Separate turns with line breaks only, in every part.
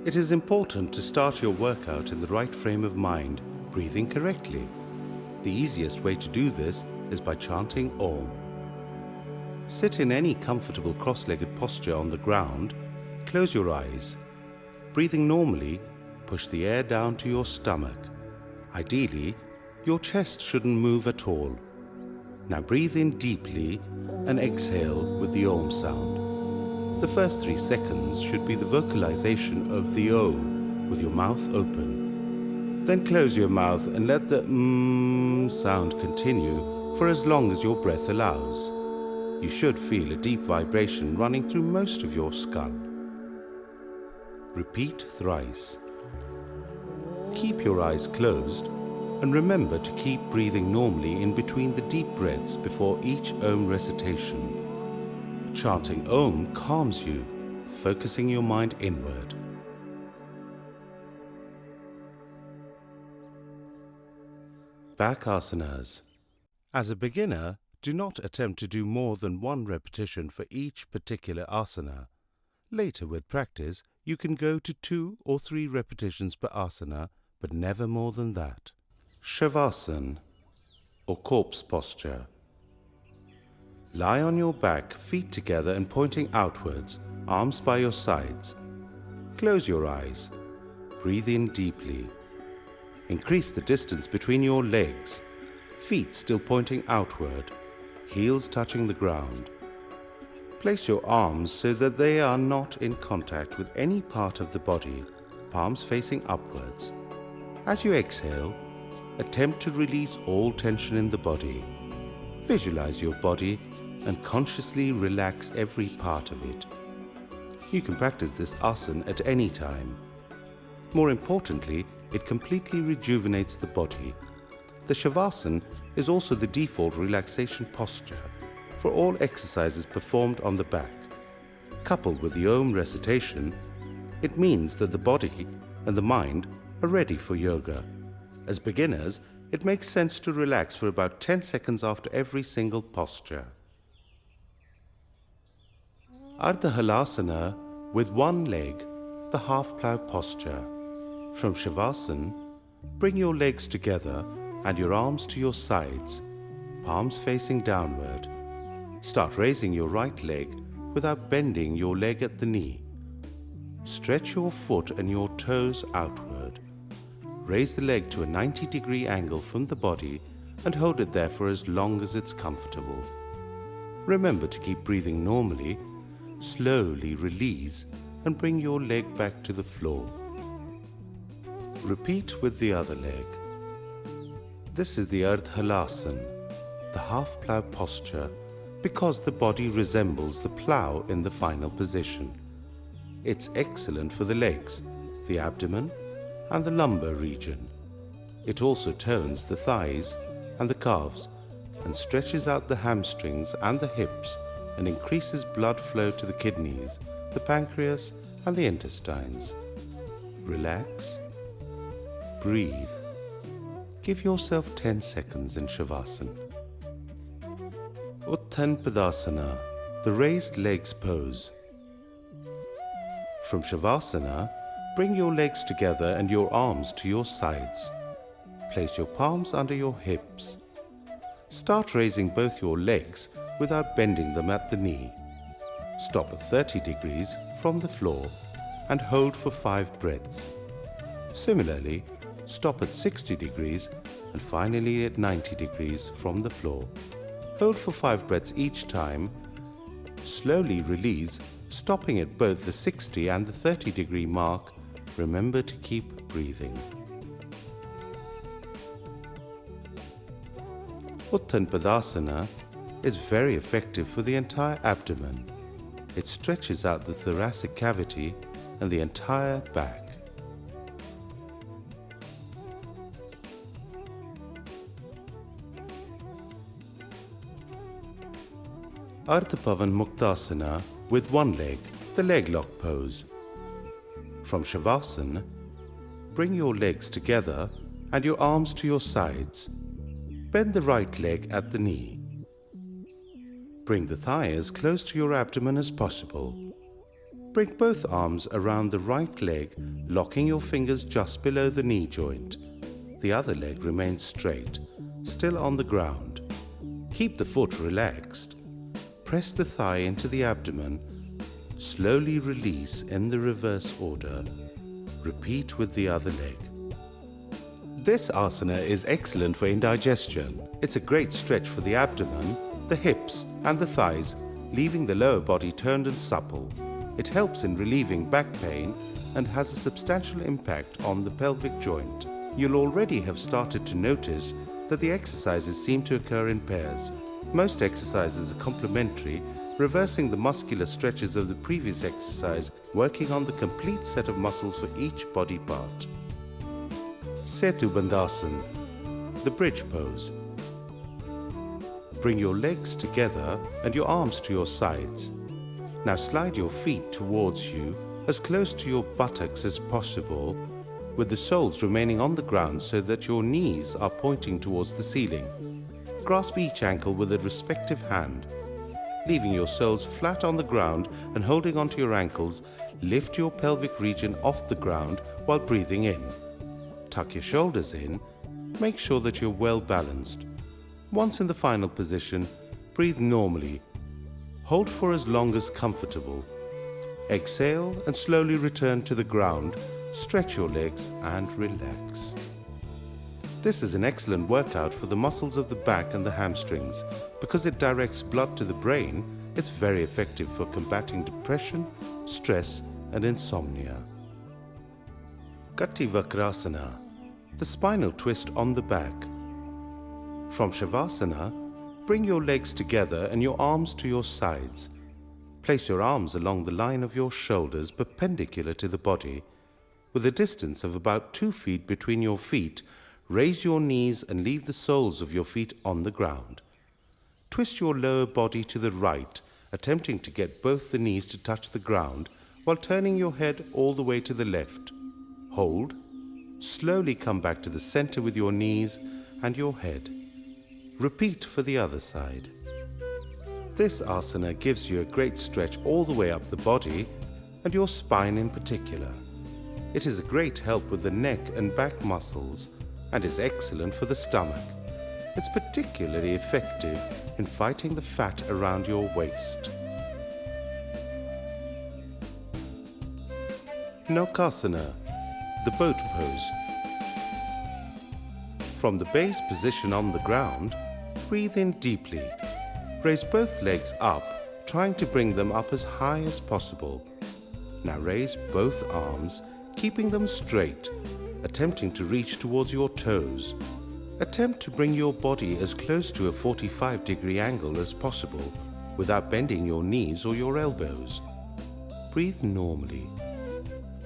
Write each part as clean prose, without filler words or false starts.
It is important to start your workout in the right frame of mind, breathing correctly. The easiest way to do this is by chanting Om. Sit in any comfortable cross-legged posture on the ground, close your eyes. Breathing normally, push the air down to your stomach. Ideally, your chest shouldn't move at all. Now breathe in deeply and exhale with the Om sound. The first 3 seconds should be the vocalization of the O with your mouth open. Then close your mouth and let the sound continue for as long as your breath allows. You should feel a deep vibration running through most of your skull. Repeat thrice. Keep your eyes closed and remember to keep breathing normally in between the deep breaths before each Om recitation. Chanting Om calms you, focusing your mind inward. Back asanas. As a beginner, do not attempt to do more than 1 repetition for each particular asana. Later, with practice, you can go to 2 or 3 repetitions per asana, but never more than that. Shavasana, or corpse posture. Lie on your back, feet together and pointing outwards, arms by your sides. Close your eyes. Breathe in deeply. Increase the distance between your legs, feet still pointing outward, heels touching the ground. Place your arms so that they are not in contact with any part of the body, palms facing upwards. As you exhale, attempt to release all tension in the body. Visualize your body and consciously relax every part of it. You can practice this asana at any time. More importantly, it completely rejuvenates the body. The Shavasana is also the default relaxation posture for all exercises performed on the back. Coupled with the Om recitation, it means that the body and the mind are ready for yoga. As beginners, it makes sense to relax for about 10 seconds after every single posture. Ardha Halasana with 1 leg, the half plough posture. From Shavasana, bring your legs together and your arms to your sides, palms facing downward. Start raising your right leg without bending your leg at the knee. Stretch your foot and your toes outward. Raise the leg to a 90-degree angle from the body and hold it there for as long as it's comfortable. Remember to keep breathing normally. Slowly release and bring your leg back to the floor. Repeat with the other leg. This is the Ardha Halasana, the half plough posture, because the body resembles the plough in the final position. It's excellent for the legs, the abdomen, and the lumbar region. It also tones the thighs and the calves and stretches out the hamstrings and the hips and increases blood flow to the kidneys, the pancreas, and the intestines. Relax. Breathe. Give yourself 10 seconds in Shavasana. Uttanpadasana, the raised legs pose. From Shavasana, bring your legs together and your arms to your sides. Place your palms under your hips. Start raising both your legs without bending them at the knee. Stop at 30 degrees from the floor and hold for 5 breaths. Similarly, stop at 60 degrees and finally at 90 degrees from the floor. Hold for 5 breaths each time. Slowly release, stopping at both the 60 and the 30-degree mark. Remember to keep breathing. Uttanpadasana is very effective for the entire abdomen. It stretches out the thoracic cavity and the entire back. Ardha Pavan Muktasana with 1 leg, the leg lock pose. From Shavasana, bring your legs together and your arms to your sides. Bend the right leg at the knee. Bring the thigh as close to your abdomen as possible. Bring both arms around the right leg, locking your fingers just below the knee joint. The other leg remains straight, still on the ground. Keep the foot relaxed. Press the thigh into the abdomen. Slowly release in the reverse order. Repeat with the other leg. This asana is excellent for indigestion. It's a great stretch for the abdomen, the hips and the thighs, leaving the lower body turned and supple. It helps in relieving back pain and has a substantial impact on the pelvic joint. You'll already have started to notice that the exercises seem to occur in pairs. Most exercises are complementary, reversing the muscular stretches of the previous exercise, working on the complete set of muscles for each body part. Setu Bandhasan, the bridge pose. Bring your legs together and your arms to your sides. Now slide your feet towards you, as close to your buttocks as possible, with the soles remaining on the ground so that your knees are pointing towards the ceiling. Grasp each ankle with a respective hand. Leaving your soles flat on the ground and holding onto your ankles, lift your pelvic region off the ground while breathing in. Tuck your shoulders in. Make sure that you're well balanced. Once in the final position, breathe normally. Hold for as long as comfortable. Exhale and slowly return to the ground. Stretch your legs and relax. This is an excellent workout for the muscles of the back and the hamstrings. Because it directs blood to the brain, it's very effective for combating depression, stress, and insomnia. Kati Vakrasana, the spinal twist on the back. From Shavasana, bring your legs together and your arms to your sides. Place your arms along the line of your shoulders perpendicular to the body. With a distance of about 2 feet between your feet, raise your knees and leave the soles of your feet on the ground. Twist your lower body to the right, attempting to get both the knees to touch the ground while turning your head all the way to the left. Hold. Slowly come back to the center with your knees and your head. Repeat for the other side. This asana gives you a great stretch all the way up the body and your spine in particular. It is a great help with the neck and back muscles and is excellent for the stomach. It's particularly effective in fighting the fat around your waist. Naukasana, the boat pose. From the base position on the ground, breathe in deeply. Raise both legs up, trying to bring them up as high as possible. Now raise both arms, keeping them straight, attempting to reach towards your toes. Attempt to bring your body as close to a 45-degree angle as possible without bending your knees or your elbows. Breathe normally.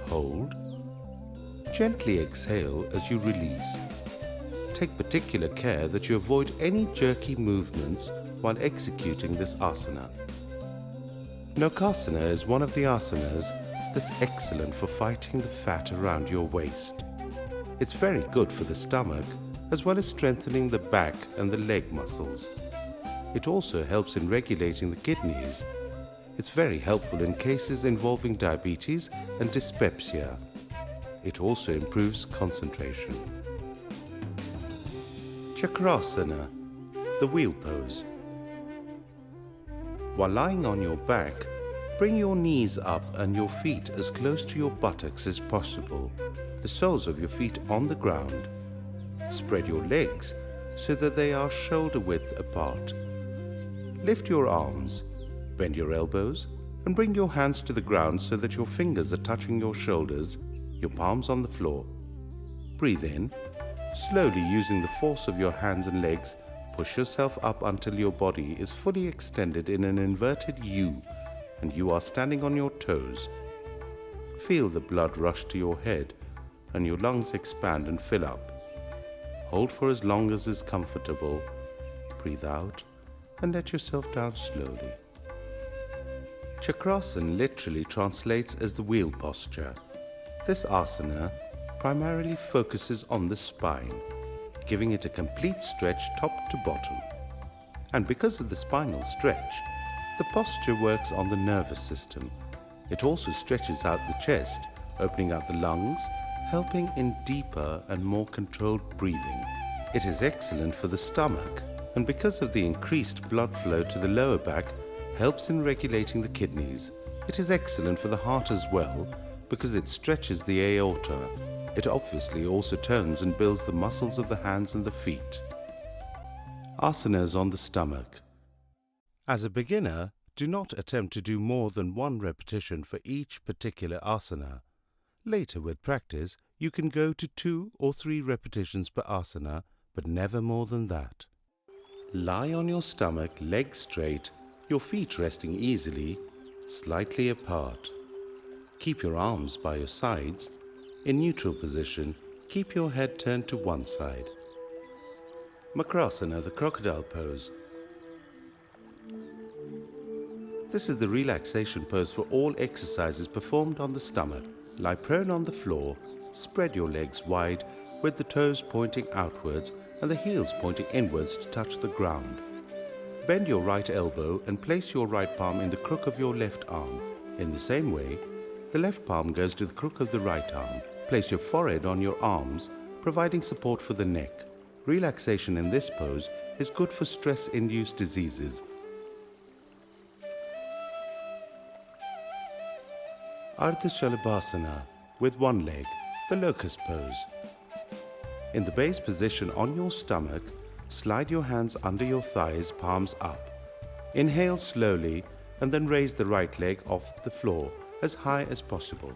Hold. Gently exhale as you release. Take particular care that you avoid any jerky movements while executing this asana. Naukasana is one of the asanas that's excellent for fighting the fat around your waist. It's very good for the stomach, as well as strengthening the back and the leg muscles. It also helps in regulating the kidneys. It's very helpful in cases involving diabetes and dyspepsia. It also improves concentration. Chakrasana, the wheel pose. While lying on your back, bring your knees up and your feet as close to your buttocks as possible, the soles of your feet on the ground. Spread your legs so that they are shoulder width apart. Lift your arms, bend your elbows, and bring your hands to the ground so that your fingers are touching your shoulders, your palms on the floor. Breathe in. Slowly, using the force of your hands and legs, push yourself up until your body is fully extended in an inverted U and you are standing on your toes. Feel the blood rush to your head and your lungs expand and fill up. Hold for as long as is comfortable. Breathe out and let yourself down slowly. Chakrasana literally translates as the wheel posture. This asana primarily focuses on the spine, giving it a complete stretch top to bottom. And because of the spinal stretch, the posture works on the nervous system. It also stretches out the chest, opening out the lungs, helping in deeper and more controlled breathing. It is excellent for the stomach, and because of the increased blood flow to the lower back, helps in regulating the kidneys. It is excellent for the heart as well, because it stretches the aorta. It obviously also tones and builds the muscles of the hands and the feet. Asanas on the stomach. As a beginner, do not attempt to do more than one repetition for each particular asana. Later, with practice, you can go to 2 or 3 repetitions per asana, but never more than that. Lie on your stomach, legs straight, your feet resting easily, slightly apart. Keep your arms by your sides. In neutral position, keep your head turned to one side. Makrasana, the crocodile pose. This is the relaxation pose for all exercises performed on the stomach. Lie prone on the floor, spread your legs wide with the toes pointing outwards and the heels pointing inwards to touch the ground. Bend your right elbow and place your right palm in the crook of your left arm. In the same way, the left palm goes to the crook of the right arm. Place your forehead on your arms, providing support for the neck. Relaxation in this pose is good for stress-induced diseases. Ardha Shalabhasana with one leg, the locust pose. In the base position on your stomach, slide your hands under your thighs, palms up. Inhale slowly and then raise the right leg off the floor as high as possible.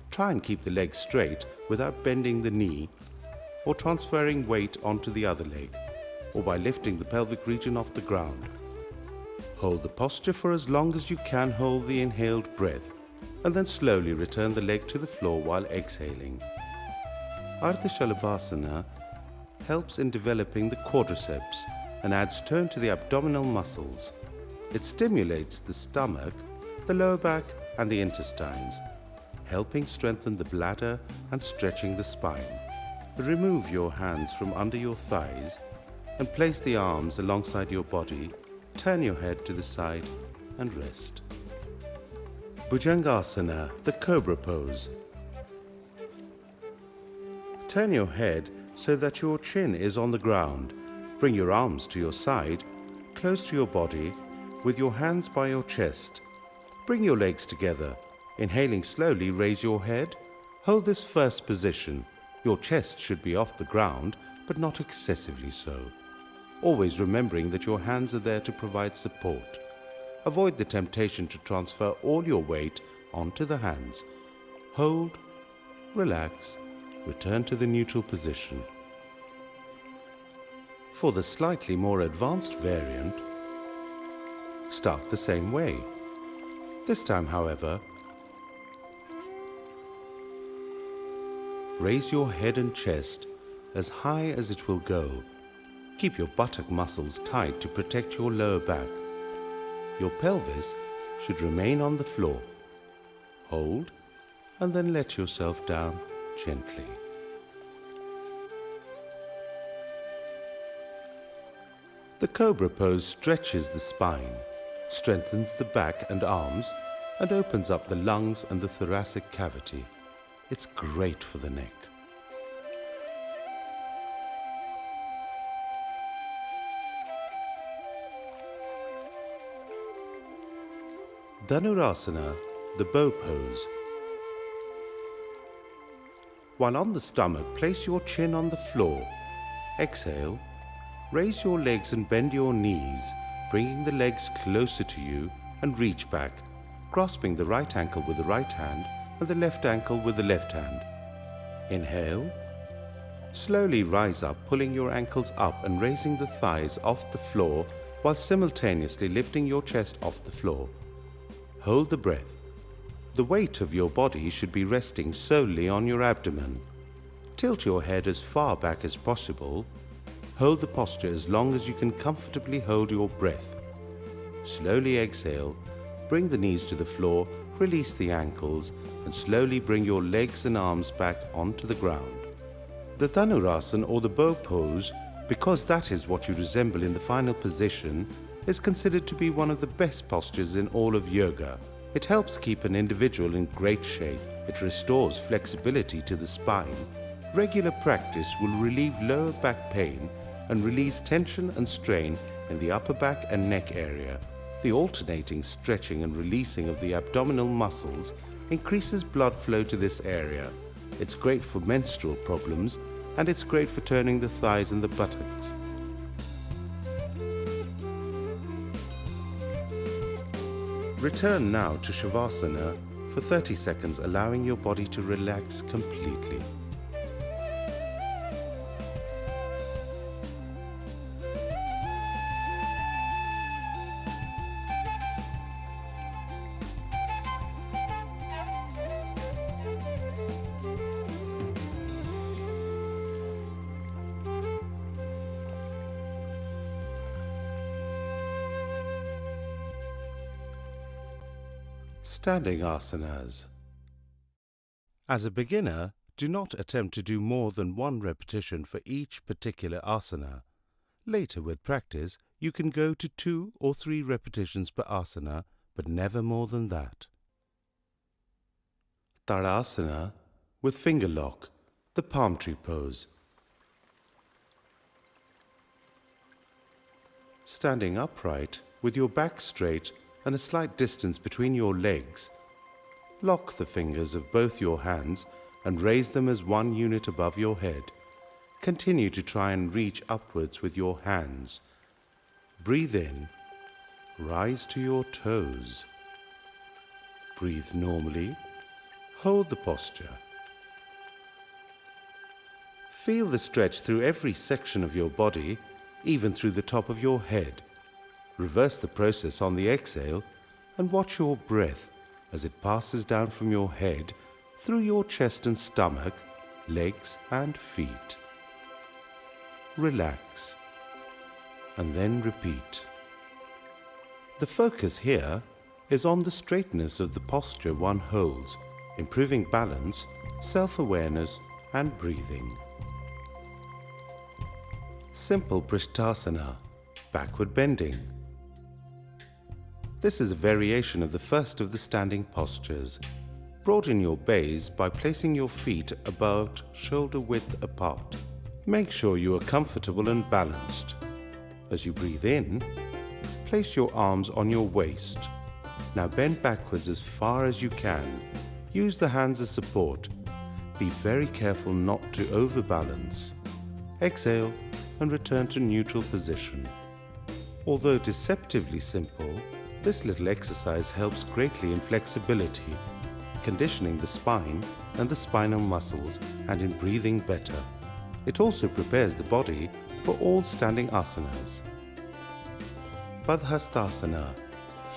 Try and keep the leg straight without bending the knee or transferring weight onto the other leg, or by lifting the pelvic region off the ground. Hold the posture for as long as you can hold the inhaled breath, and then slowly return the leg to the floor while exhaling. Ardha Shalabhasana helps in developing the quadriceps and adds tone to the abdominal muscles. It stimulates the stomach, the lower back and the intestines, helping strengthen the bladder and stretching the spine. Remove your hands from under your thighs and place the arms alongside your body. Turn your head to the side and rest. Bhujangasana, the cobra pose. Turn your head so that your chin is on the ground. Bring your arms to your side, close to your body, with your hands by your chest. Bring your legs together. Inhaling slowly, raise your head. Hold this first position. Your chest should be off the ground, but not excessively so. Always remembering that your hands are there to provide support. Avoid the temptation to transfer all your weight onto the hands. Hold, relax, return to the neutral position. For the slightly more advanced variant, start the same way. This time, however, raise your head and chest as high as it will go. Keep your buttock muscles tight to protect your lower back. Your pelvis should remain on the floor. Hold and then let yourself down gently. The cobra pose stretches the spine, strengthens the back and arms, and opens up the lungs and the thoracic cavity. It's great for the neck. Dhanurasana, the bow pose. While on the stomach, place your chin on the floor. Exhale, raise your legs and bend your knees, bringing the legs closer to you, and reach back, grasping the right ankle with the right hand and the left ankle with the left hand. Inhale. Slowly rise up, pulling your ankles up and raising the thighs off the floor while simultaneously lifting your chest off the floor. Hold the breath. The weight of your body should be resting solely on your abdomen. Tilt your head as far back as possible. Hold the posture as long as you can comfortably hold your breath. Slowly exhale, bring the knees to the floor, release the ankles, and slowly bring your legs and arms back onto the ground. The Dhanurasana, or the bow pose, because that is what you resemble in the final position, is considered to be one of the best postures in all of yoga. It helps keep an individual in great shape. It restores flexibility to the spine. Regular practice will relieve lower back pain and release tension and strain in the upper back and neck area. The alternating stretching and releasing of the abdominal muscles increases blood flow to this area. It's great for menstrual problems, and it's great for turning the thighs and the buttocks. Return now to Shavasana for 30 seconds, allowing your body to relax completely. Standing asanas. As a beginner, do not attempt to do more than one repetition for each particular asana. Later, with practice, you can go to 2 or 3 repetitions per asana, but never more than that. Tadasana with finger lock, the palm tree pose. Standing upright with your back straight and a slight distance between your legs, lock the fingers of both your hands and raise them as one unit above your head. Continue to try and reach upwards with your hands. Breathe in, rise to your toes. Breathe normally, hold the posture. Feel the stretch through every section of your body, even through the top of your head. Reverse the process on the exhale and watch your breath as it passes down from your head through your chest and stomach, legs and feet. Relax and then repeat. The focus here is on the straightness of the posture one holds, improving balance, self-awareness and breathing. Simple Prishtasana, backward bending. This is a variation of the first of the standing postures. Broaden your base by placing your feet about shoulder width apart. Make sure you are comfortable and balanced. As you breathe in, place your arms on your waist. Now bend backwards as far as you can. Use the hands as support. Be very careful not to overbalance. Exhale and return to neutral position. Although deceptively simple, this little exercise helps greatly in flexibility, conditioning the spine and the spinal muscles, and in breathing better. It also prepares the body for all standing asanas. Padhastasana,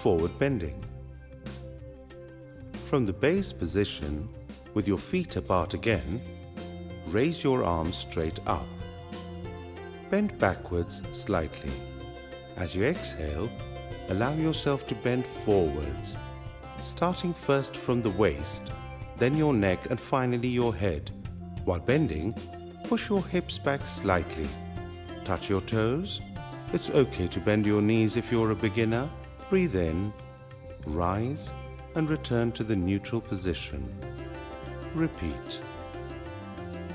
forward bending. From the base position, with your feet apart again, raise your arms straight up. Bend backwards slightly. As you exhale, allow yourself to bend forwards, starting first from the waist, then your neck and finally your head. While bending, push your hips back slightly. Touch your toes. It's okay to bend your knees if you're a beginner. Breathe in, rise and return to the neutral position. Repeat.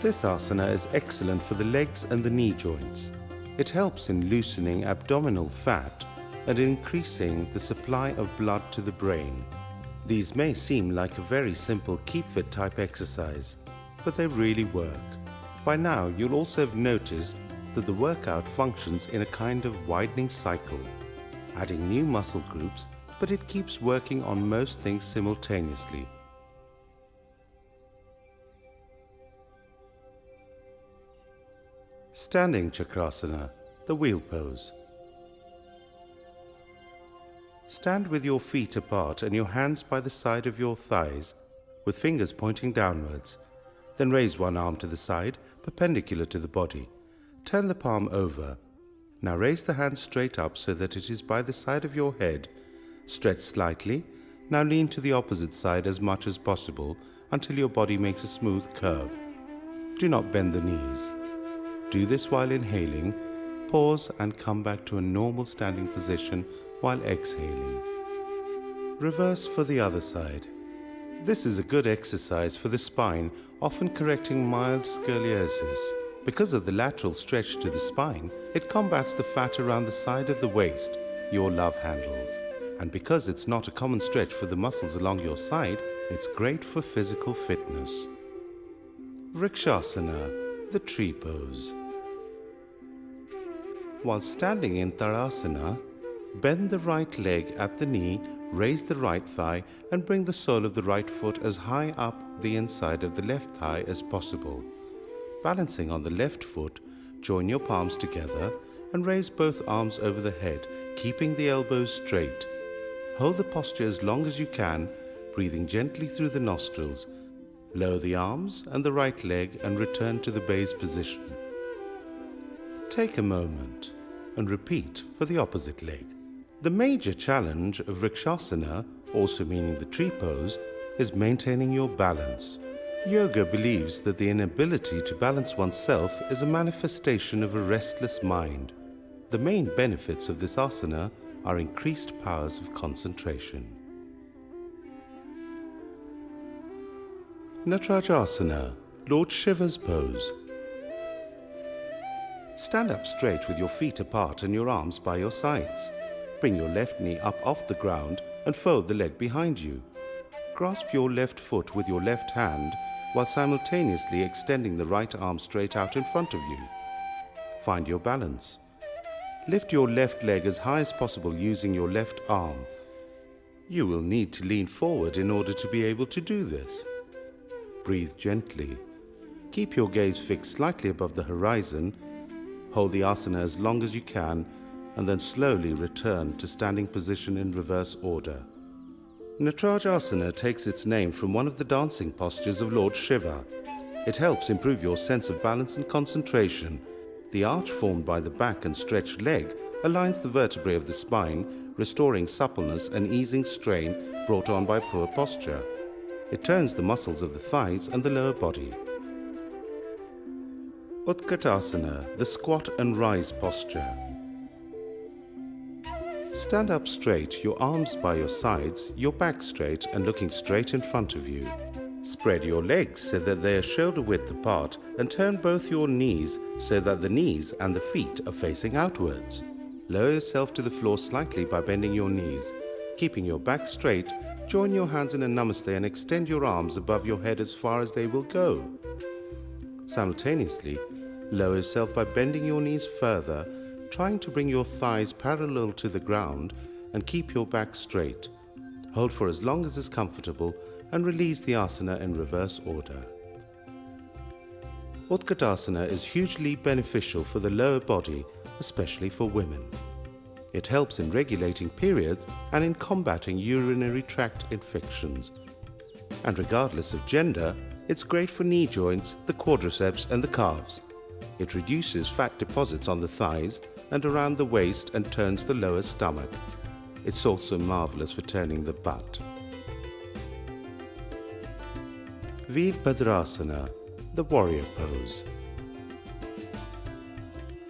This asana is excellent for the legs and the knee joints. It helps in loosening abdominal fat and increasing the supply of blood to the brain. These may seem like a very simple keep fit type exercise, but they really work. By now you'll also have noticed that the workout functions in a kind of widening cycle, adding new muscle groups, but it keeps working on most things simultaneously. Standing Chakrasana, the wheel pose. Stand with your feet apart and your hands by the side of your thighs, with fingers pointing downwards. Then raise one arm to the side, perpendicular to the body. Turn the palm over. Now raise the hand straight up so that it is by the side of your head. Stretch slightly. Now lean to the opposite side as much as possible until your body makes a smooth curve. Do not bend the knees. Do this while inhaling. Pause and come back to a normal standing position while exhaling. Reverse for the other side. This is a good exercise for the spine, often correcting mild scoliosis. Because of the lateral stretch to the spine, it combats the fat around the side of the waist, your love handles. And because it's not a common stretch for the muscles along your side, it's great for physical fitness. Vrikshasana, the tree pose. While standing in Tadasana, bend the right leg at the knee, raise the right thigh, and bring the sole of the right foot as high up the inside of the left thigh as possible. Balancing on the left foot, join your palms together and raise both arms over the head, keeping the elbows straight. Hold the posture as long as you can, breathing gently through the nostrils. Lower the arms and the right leg and return to the base position. Take a moment and repeat for the opposite leg. The major challenge of Vrikshasana, also meaning the tree pose, is maintaining your balance. Yoga believes that the inability to balance oneself is a manifestation of a restless mind. The main benefits of this asana are increased powers of concentration. Natarajasana, Lord Shiva's pose. Stand up straight with your feet apart and your arms by your sides. Bring your left knee up off the ground and fold the leg behind you. Grasp your left foot with your left hand while simultaneously extending the right arm straight out in front of you. Find your balance. Lift your left leg as high as possible using your left arm. You will need to lean forward in order to be able to do this. Breathe gently. Keep your gaze fixed slightly above the horizon. Hold the asana as long as you can and then slowly return to standing position in reverse order. Natarajasana takes its name from one of the dancing postures of Lord Shiva. It helps improve your sense of balance and concentration. The arch formed by the back and stretched leg aligns the vertebrae of the spine, restoring suppleness and easing strain brought on by poor posture. It turns the muscles of the thighs and the lower body. Utkatasana, the squat and rise posture. Stand up straight, your arms by your sides, your back straight and looking straight in front of you. Spread your legs so that they are shoulder width apart and turn both your knees so that the knees and the feet are facing outwards. Lower yourself to the floor slightly by bending your knees. Keeping your back straight, join your hands in a namaste and extend your arms above your head as far as they will go. Simultaneously, lower yourself by bending your knees further, trying to bring your thighs parallel to the ground and keep your back straight. Hold for as long as is comfortable and release the asana in reverse order. Utkatasana is hugely beneficial for the lower body, especially for women. It helps in regulating periods and in combating urinary tract infections. And regardless of gender, it's great for knee joints, the quadriceps and the calves. It reduces fat deposits on the thighs and around the waist and turns the lower stomach. It's also marvelous for turning the butt. Virbhadrasana, the warrior pose.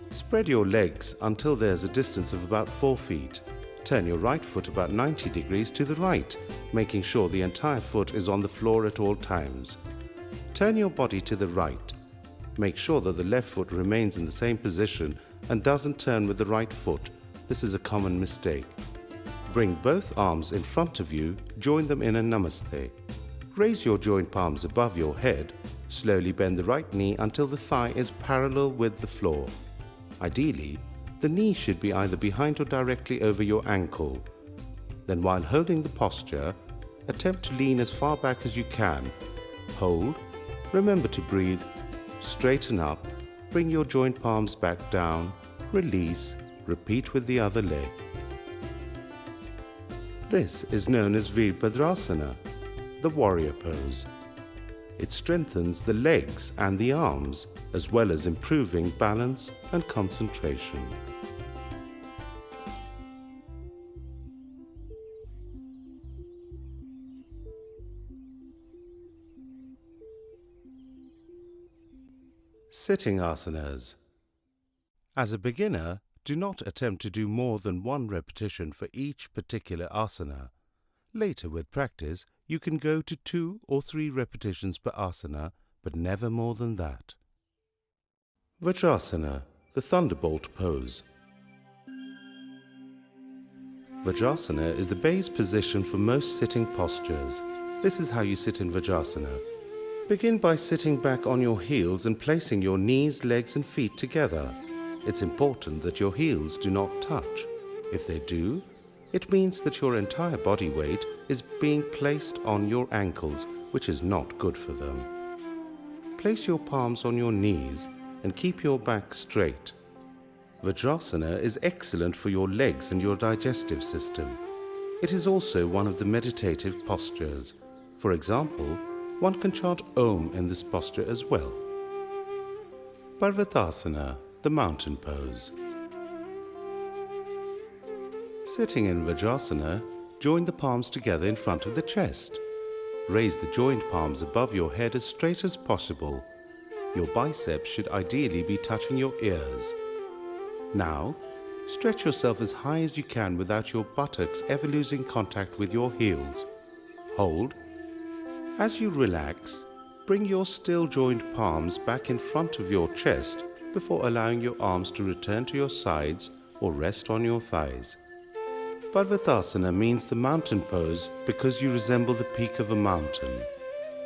Spread your legs until there's a distance of about 4 feet. Turn your right foot about 90 degrees to the right, making sure the entire foot is on the floor at all times. Turn your body to the right. Make sure that the left foot remains in the same position and doesn't turn with the right foot. This is a common mistake. Bring both arms in front of you, join them in a namaste. Raise your joint palms above your head. Slowly bend the right knee until the thigh is parallel with the floor. Ideally, the knee should be either behind or directly over your ankle. Then while holding the posture, attempt to lean as far back as you can. Hold, remember to breathe, straighten up, bring your joint palms back down, release, repeat with the other leg. This is known as Virbhadrasana, the warrior pose. It strengthens the legs and the arms, as well as improving balance and concentration. Sitting asanas. As a beginner, do not attempt to do more than one repetition for each particular asana. Later with practice, you can go to 2 or 3 repetitions per asana, but never more than that. Vajrasana, the thunderbolt pose. Vajrasana is the base position for most sitting postures. This is how you sit in Vajrasana. Begin by sitting back on your heels and placing your knees, legs and feet together. It's important that your heels do not touch. If they do, it means that your entire body weight is being placed on your ankles, which is not good for them. Place your palms on your knees and keep your back straight. Vajrasana is excellent for your legs and your digestive system. It is also one of the meditative postures. For example, one can chant Om in this posture as well. Parvatasana, the mountain pose. Sitting in Vajrasana, join the palms together in front of the chest. Raise the joined palms above your head as straight as possible. Your biceps should ideally be touching your ears. Now, stretch yourself as high as you can without your buttocks ever losing contact with your heels. Hold. As you relax, bring your still joined palms back in front of your chest before allowing your arms to return to your sides or rest on your thighs. Parvatasana means the mountain pose because you resemble the peak of a mountain.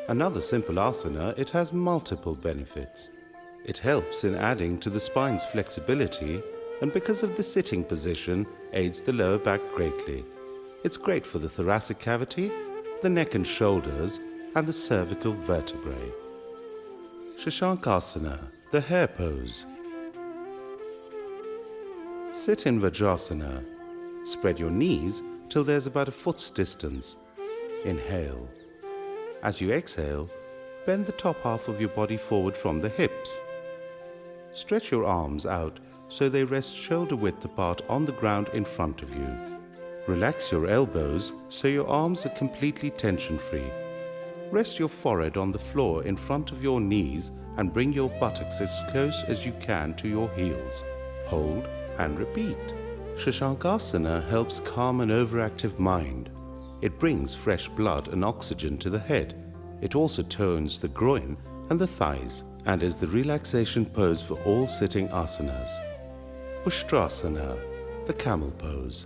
Another simple asana, it has multiple benefits. It helps in adding to the spine's flexibility, and because of the sitting position, aids the lower back greatly. It's great for the thoracic cavity, the neck and shoulders, and the cervical vertebrae. Shashankasana, the hare pose. Sit in Vajrasana. Spread your knees till there's about a foot's distance. Inhale. As you exhale, bend the top half of your body forward from the hips. Stretch your arms out so they rest shoulder width apart on the ground in front of you. Relax your elbows so your arms are completely tension-free. Rest your forehead on the floor in front of your knees and bring your buttocks as close as you can to your heels. Hold and repeat. Shashankasana helps calm an overactive mind. It brings fresh blood and oxygen to the head. It also tones the groin and the thighs and is the relaxation pose for all sitting asanas. Ustrasana, the camel pose.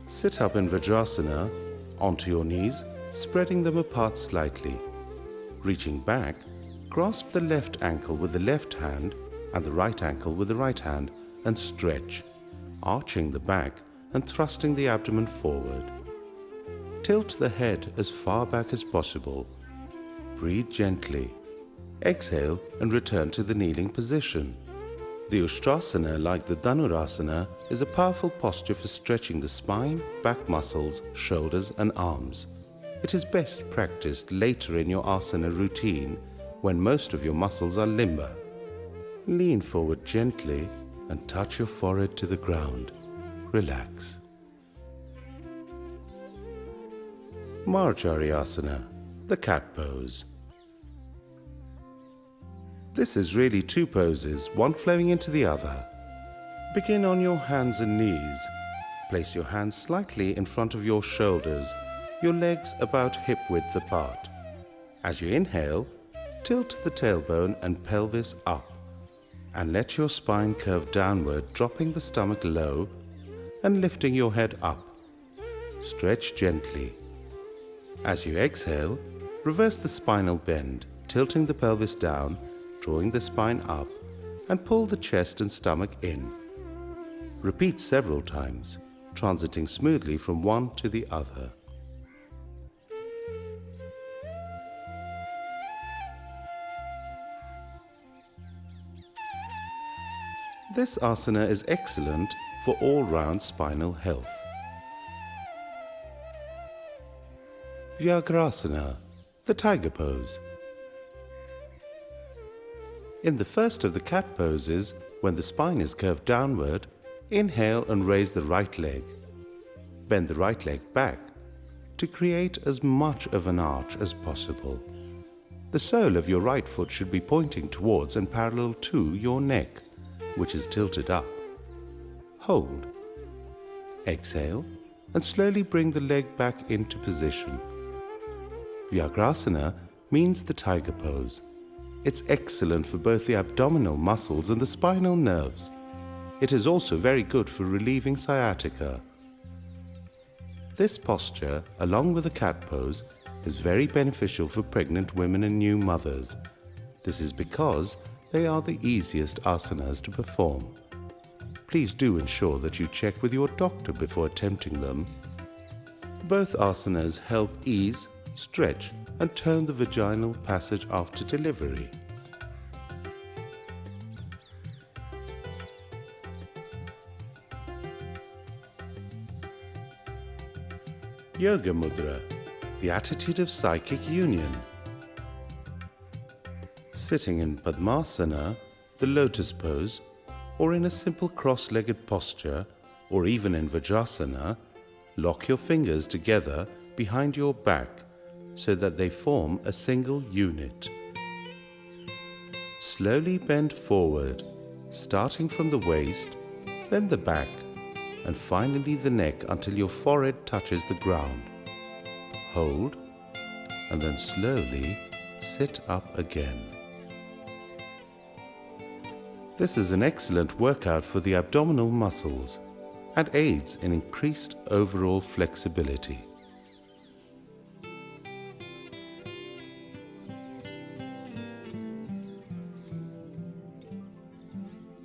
Sit up in Vajrasana, onto your knees, spreading them apart slightly. Reaching back, grasp the left ankle with the left hand and the right ankle with the right hand and stretch, arching the back and thrusting the abdomen forward. Tilt the head as far back as possible. Breathe gently. Exhale and return to the kneeling position. The Ustrasana, like the Dhanurasana, is a powerful posture for stretching the spine, back muscles, shoulders and arms. It is best practiced later in your asana routine when most of your muscles are limber. Lean forward gently and touch your forehead to the ground. Relax. Marjariyasana, the cat pose. This is really 2 poses, one flowing into the other. Begin on your hands and knees. Place your hands slightly in front of your shoulders, your legs about hip width apart. As you inhale, tilt the tailbone and pelvis up. And let your spine curve downward, dropping the stomach low and lifting your head up. Stretch gently. As you exhale, reverse the spinal bend, tilting the pelvis down, drawing the spine up, and pull the chest and stomach in. Repeat several times, transiting smoothly from one to the other. This asana is excellent for all-round spinal health. Vyagrasana, the tiger pose. In the first of the cat poses, when the spine is curved downward, inhale and raise the right leg. Bend the right leg back to create as much of an arch as possible. The sole of your right foot should be pointing towards and parallel to your neck, which is tilted up. Hold. Exhale and slowly bring the leg back into position. Vyagrasana means the tiger pose. It's excellent for both the abdominal muscles and the spinal nerves. It is also very good for relieving sciatica. This posture, along with the cat pose, is very beneficial for pregnant women and new mothers. This is because they are the easiest asanas to perform. Please do ensure that you check with your doctor before attempting them. Both asanas help ease, stretch, and tone the vaginal passage after delivery. Yoga Mudra, the attitude of psychic union. Sitting in Padmasana, the lotus pose, or in a simple cross-legged posture, or even in Vajrasana, lock your fingers together behind your back so that they form a single unit. Slowly bend forward, starting from the waist, then the back, and finally the neck until your forehead touches the ground. Hold, and then slowly sit up again. This is an excellent workout for the abdominal muscles and aids in increased overall flexibility.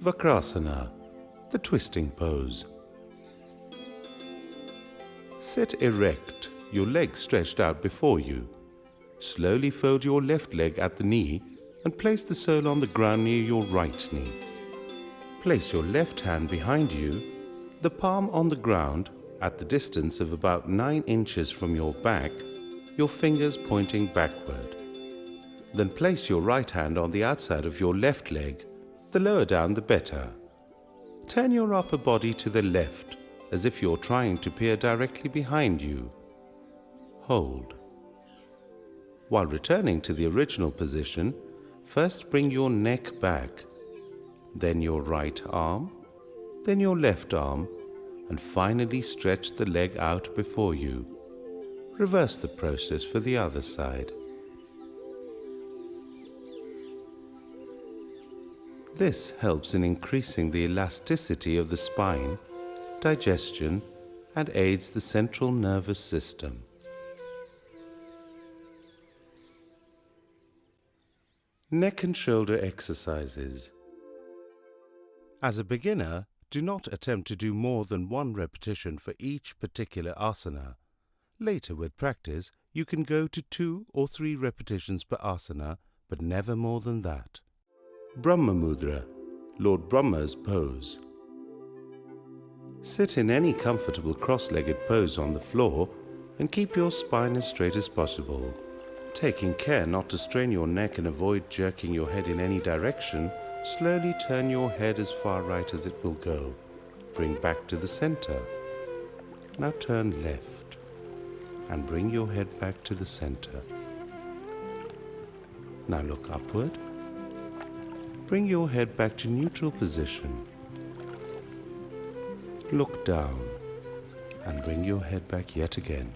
Vakrasana, the twisting pose. Sit erect, your legs stretched out before you. Slowly fold your left leg at the knee and place the sole on the ground near your right knee. Place your left hand behind you, the palm on the ground at the distance of about 9 inches from your back, your fingers pointing backward. Then place your right hand on the outside of your left leg, the lower down the better. Turn your upper body to the left, as if you're trying to peer directly behind you. Hold. While returning to the original position, first bring your neck back, then your right arm, then your left arm, and finally stretch the leg out before you. Reverse the process for the other side. This helps in increasing the elasticity of the spine, digestion, and aids the central nervous system. Neck and shoulder exercises. As a beginner, do not attempt to do more than 1 repetition for each particular asana. Later, with practice, you can go to 2 or 3 repetitions per asana, but never more than that. Brahma Mudra, Lord Brahma's pose. Sit in any comfortable cross-legged pose on the floor and keep your spine as straight as possible. Taking care not to strain your neck and avoid jerking your head in any direction, slowly turn your head as far right as it will go. Bring back to the center. Now turn left and bring your head back to the center. Now look upward. Bring your head back to neutral position. Look down and bring your head back yet again.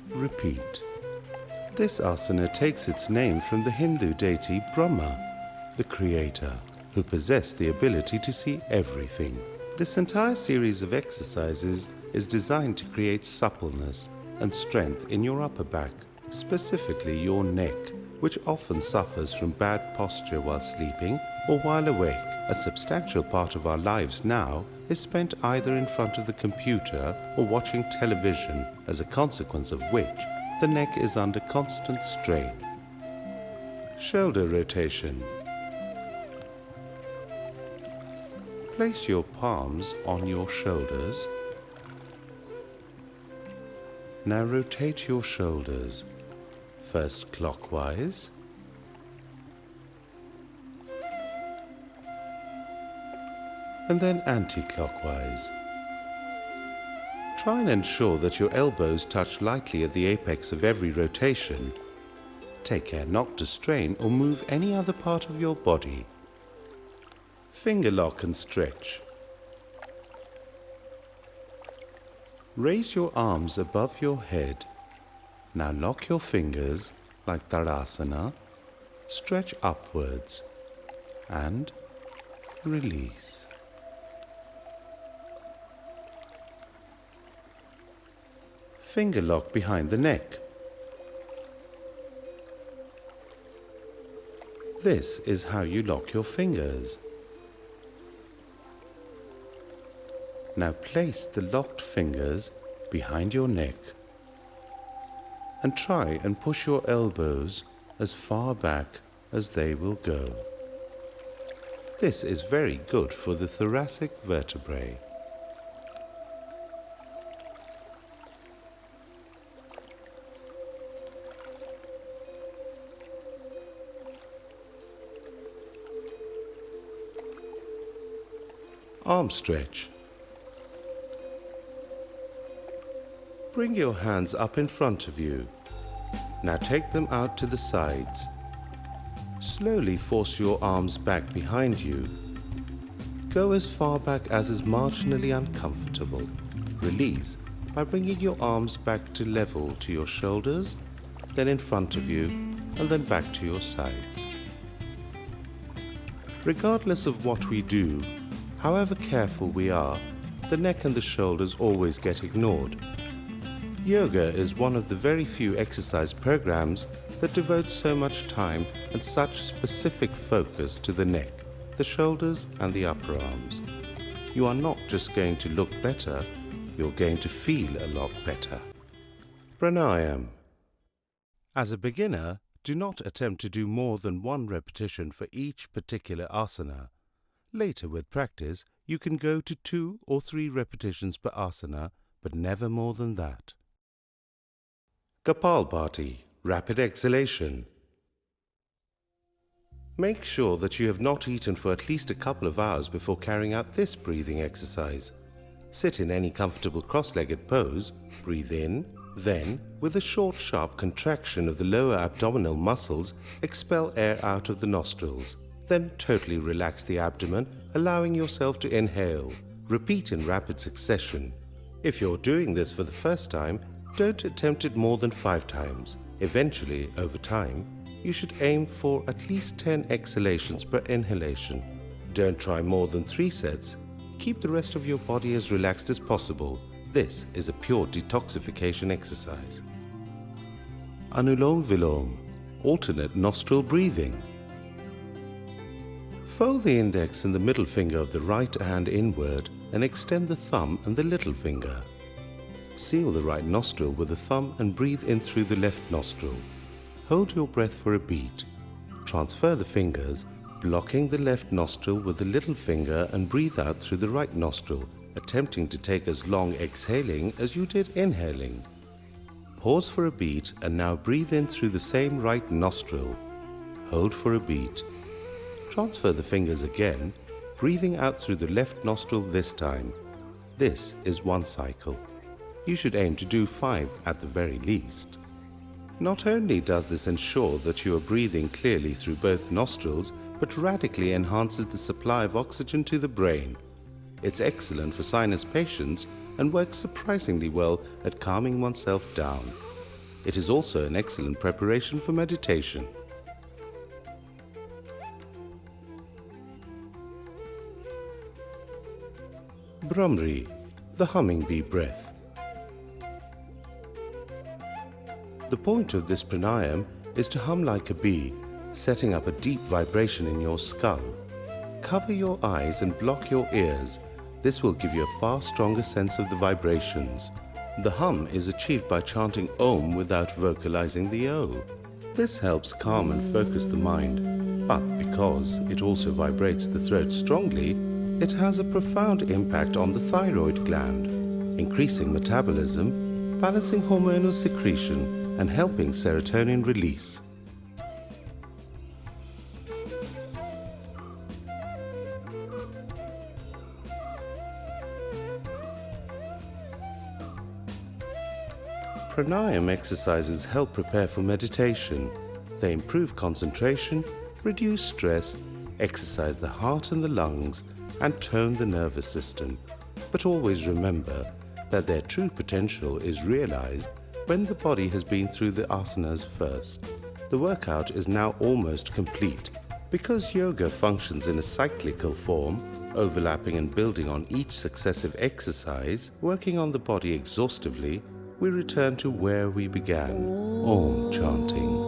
Repeat. This asana takes its name from the Hindu deity Brahma, the creator, who possessed the ability to see everything. This entire series of exercises is designed to create suppleness and strength in your upper back, specifically your neck, which often suffers from bad posture while sleeping or while awake. A substantial part of our lives now is spent either in front of the computer or watching television, as a consequence of which the neck is under constant strain. Shoulder rotation. Place your palms on your shoulders. Now rotate your shoulders, first clockwise, and then anti-clockwise. Try and ensure that your elbows touch lightly at the apex of every rotation. Take care not to strain or move any other part of your body. Finger lock and stretch. Raise your arms above your head. Now lock your fingers like Tadasana, stretch upwards and release. Finger lock behind the neck. This is how you lock your fingers. Now place the locked fingers behind your neck and try and push your elbows as far back as they will go. This is very good for the thoracic vertebrae. Arm stretch. Bring your hands up in front of you. Now take them out to the sides. Slowly force your arms back behind you. Go as far back as is marginally uncomfortable. Release by bringing your arms back to level to your shoulders, then in front of you, and then back to your sides. Regardless of what we do, however careful we are, the neck and the shoulders always get ignored. Yoga is one of the very few exercise programs that devotes so much time and such specific focus to the neck, the shoulders and the upper arms. You are not just going to look better, you're going to feel a lot better. Pranayam. As a beginner, do not attempt to do more than one repetition for each particular asana. Later with practice, you can go to 2 or 3 repetitions per asana, but never more than that. Kapalbhati, rapid exhalation. Make sure that you have not eaten for at least a couple of hours before carrying out this breathing exercise. Sit in any comfortable cross-legged pose, breathe in, then, with a short, sharp contraction of the lower abdominal muscles, expel air out of the nostrils. Then totally relax the abdomen, allowing yourself to inhale. Repeat in rapid succession. If you're doing this for the first time, don't attempt it more than 5 times. Eventually, over time, you should aim for at least 10 exhalations per inhalation. Don't try more than 3 sets. Keep the rest of your body as relaxed as possible. This is a pure detoxification exercise. Anulom Vilom, alternate nostril breathing. Fold the index and the middle finger of the right hand inward and extend the thumb and the little finger. Seal the right nostril with the thumb and breathe in through the left nostril. Hold your breath for a beat. Transfer the fingers, blocking the left nostril with the little finger and breathe out through the right nostril, attempting to take as long exhaling as you did inhaling. Pause for a beat and now breathe in through the same right nostril. Hold for a beat. Transfer the fingers again, breathing out through the left nostril this time. This is 1 cycle. You should aim to do 5 at the very least. Not only does this ensure that you are breathing clearly through both nostrils, but radically enhances the supply of oxygen to the brain. It's excellent for sinus patients and works surprisingly well at calming oneself down. It is also an excellent preparation for meditation. Bhramri, the humming bee breath. The point of this pranayam is to hum like a bee, setting up a deep vibration in your skull. Cover your eyes and block your ears. This will give you a far stronger sense of the vibrations. The hum is achieved by chanting Om without vocalizing the O. This helps calm and focus the mind, but because it also vibrates the throat strongly, it has a profound impact on the thyroid gland, increasing metabolism, balancing hormonal secretion, and helping serotonin release. Pranayam exercises help prepare for meditation. They improve concentration, reduce stress, exercise the heart and the lungs, and tone the nervous system. But always remember, that their true potential is realized when the body has been through the asanas first. The workout is now almost complete. Because yoga functions in a cyclical form, overlapping and building on each successive exercise, working on the body exhaustively, we return to where we began, Om chanting.